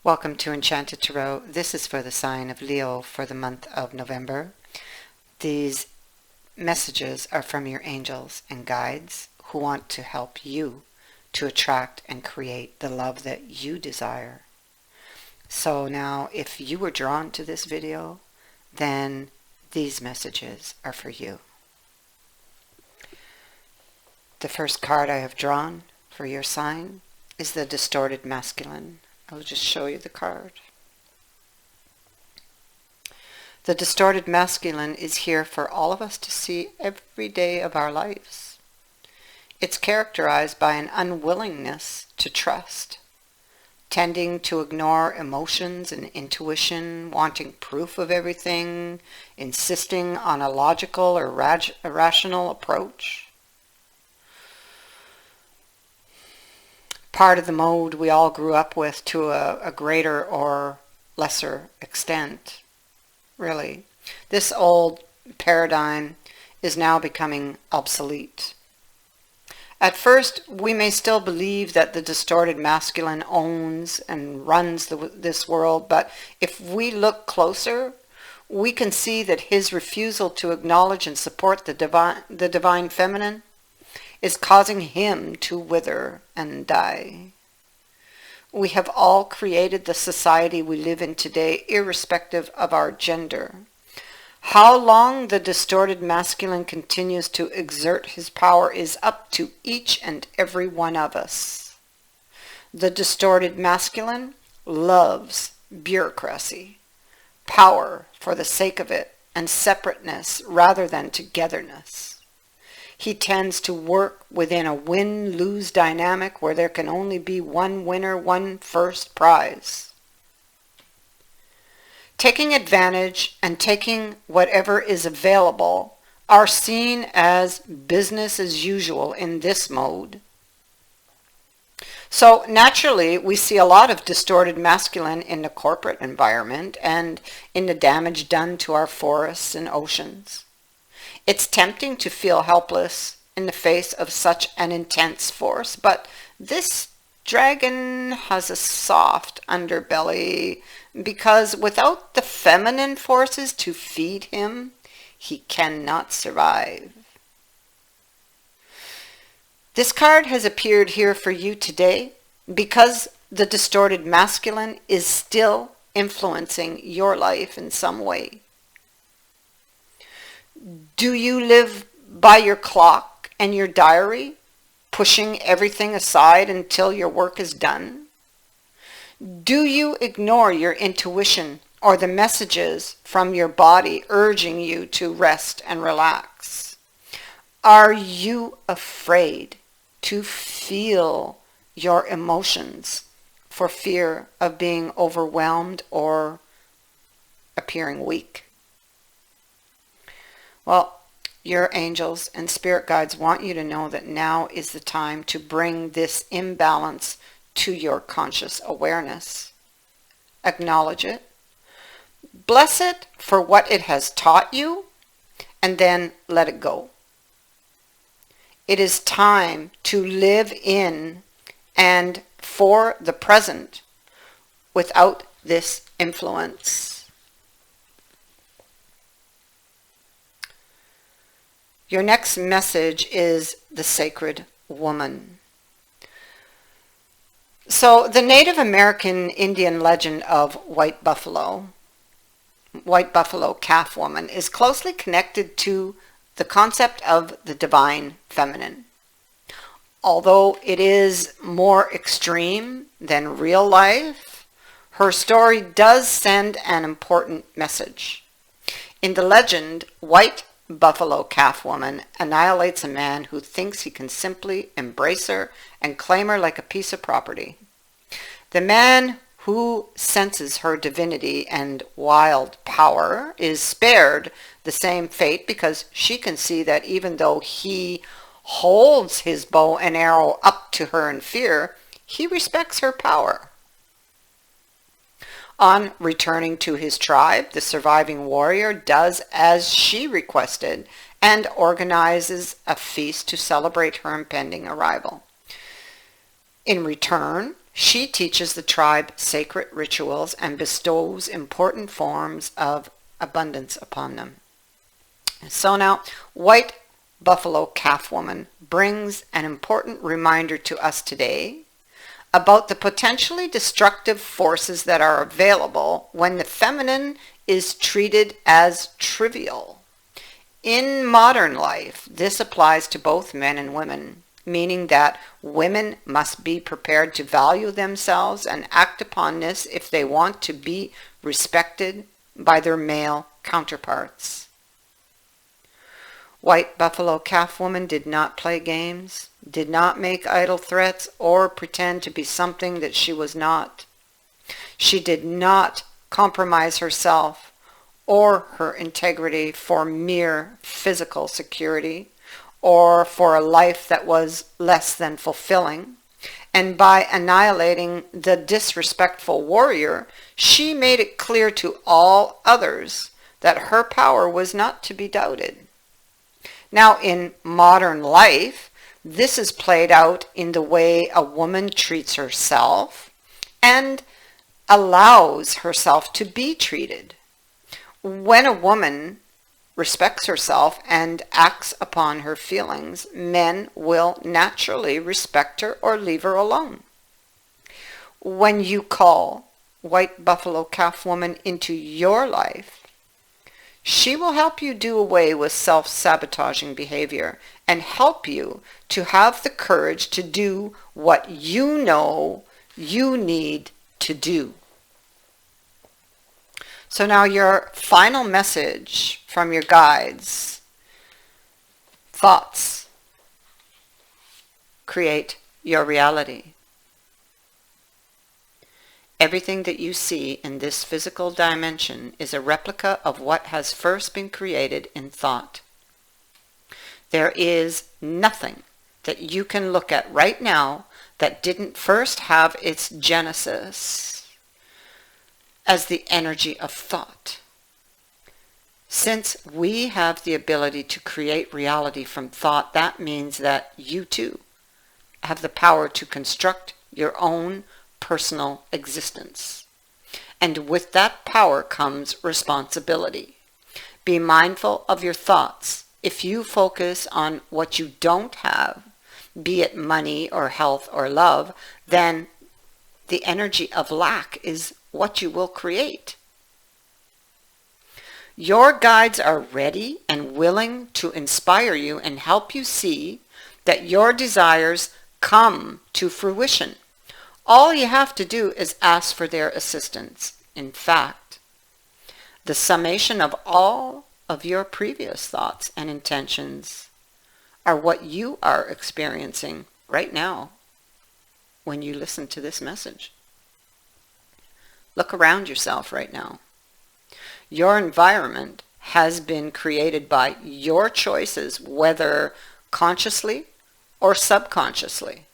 Welcome to Enchanted Tarot. This is for the sign of Leo for the month of November. These messages are from your angels and guides who want to help you to attract and create the love that you desire. So now, if you were drawn to this video, then these messages are for you. The first card I have drawn for your sign is the Distorted Masculine. I'll just show you the card. The Distorted Masculine is here for all of us to see every day of our lives. It's characterized by an unwillingness to trust, tending to ignore emotions and intuition, wanting proof of everything, insisting on a logical or irrational approach. Part of the mode we all grew up with to a greater or lesser extent, really. This old paradigm is now becoming obsolete. At first, we may still believe that the distorted masculine owns and runs this world, but if we look closer, we can see that his refusal to acknowledge and support the divine feminine is causing him to wither and die. We have all created the society we live in today, irrespective of our gender. How long the distorted masculine continues to exert his power is up to each and every one of us. The distorted masculine loves bureaucracy, power for the sake of it, and separateness rather than togetherness. He tends to work within a win-lose dynamic where there can only be one winner, one first prize. Taking advantage and taking whatever is available are seen as business as usual in this mode. So naturally, we see a lot of distorted masculine in the corporate environment and in the damage done to our forests and oceans. It's tempting to feel helpless in the face of such an intense force, but this dragon has a soft underbelly because without the feminine forces to feed him, he cannot survive. This card has appeared here for you today because the distorted masculine is still influencing your life in some way. Do you live by your clock and your diary, pushing everything aside until your work is done? Do you ignore your intuition or the messages from your body urging you to rest and relax? Are you afraid to feel your emotions for fear of being overwhelmed or appearing weak? Well, your angels and spirit guides want you to know that now is the time to bring this imbalance to your conscious awareness. Acknowledge it. Bless it for what it has taught you, and then let it go. It is time to live in and for the present without this influence. Your next message is the Sacred Woman. So the Native American Indian legend of White Buffalo Calf Woman, is closely connected to the concept of the divine feminine. Although it is more extreme than real life, her story does send an important message. In the legend, White Buffalo Calf Woman annihilates a man who thinks he can simply embrace her and claim her like a piece of property. The man who senses her divinity and wild power is spared the same fate because she can see that even though he holds his bow and arrow up to her in fear, he respects her power. On returning to his tribe, the surviving warrior does as she requested and organizes a feast to celebrate her impending arrival. In return, She teaches the tribe sacred rituals and bestows important forms of abundance upon them. So now, White Buffalo Calf Woman brings an important reminder to us today about the potentially destructive forces that are available when the feminine is treated as trivial. In modern life, this applies to both men and women, meaning that women must be prepared to value themselves and act upon this if they want to be respected by their male counterparts. White Buffalo Calf Woman did not play games, did not make idle threats, or pretend to be something that she was not. She did not compromise herself or her integrity for mere physical security or for a life that was less than fulfilling. And by annihilating the disrespectful warrior, she made it clear to all others that her power was not to be doubted. Now, in modern life, this is played out in the way a woman treats herself and allows herself to be treated. When a woman respects herself and acts upon her feelings, men will naturally respect her or leave her alone. When you call White Buffalo Calf Woman into your life, she will help you do away with self-sabotaging behavior and help you to have the courage to do what you know you need to do. So now your final message from your guides. Thoughts create your reality. Everything that you see in this physical dimension is a replica of what has first been created in thought. There is nothing that you can look at right now that didn't first have its genesis as the energy of thought. Since we have the ability to create reality from thought, that means that you too have the power to construct your own personal existence. And with that power comes responsibility. Be mindful of your thoughts. If you focus on what you don't have, be it money or health or love, then the energy of lack is what you will create. Your guides are ready and willing to inspire you and help you see that your desires come to fruition. All you have to do is ask for their assistance. In fact, the summation of all of your previous thoughts and intentions are what you are experiencing right now when you listen to this message. Look around yourself right now. Your environment has been created by your choices, whether consciously or subconsciously.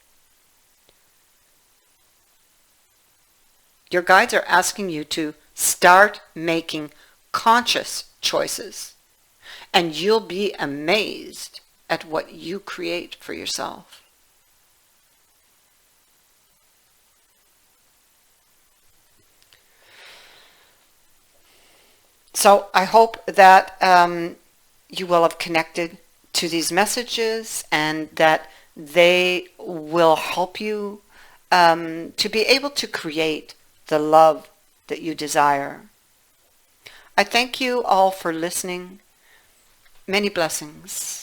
Your guides are asking you to start making conscious choices, and you'll be amazed at what you create for yourself. So I hope that you will have connected to these messages and that they will help you to be able to create the love that you desire. I thank you all for listening. Many blessings.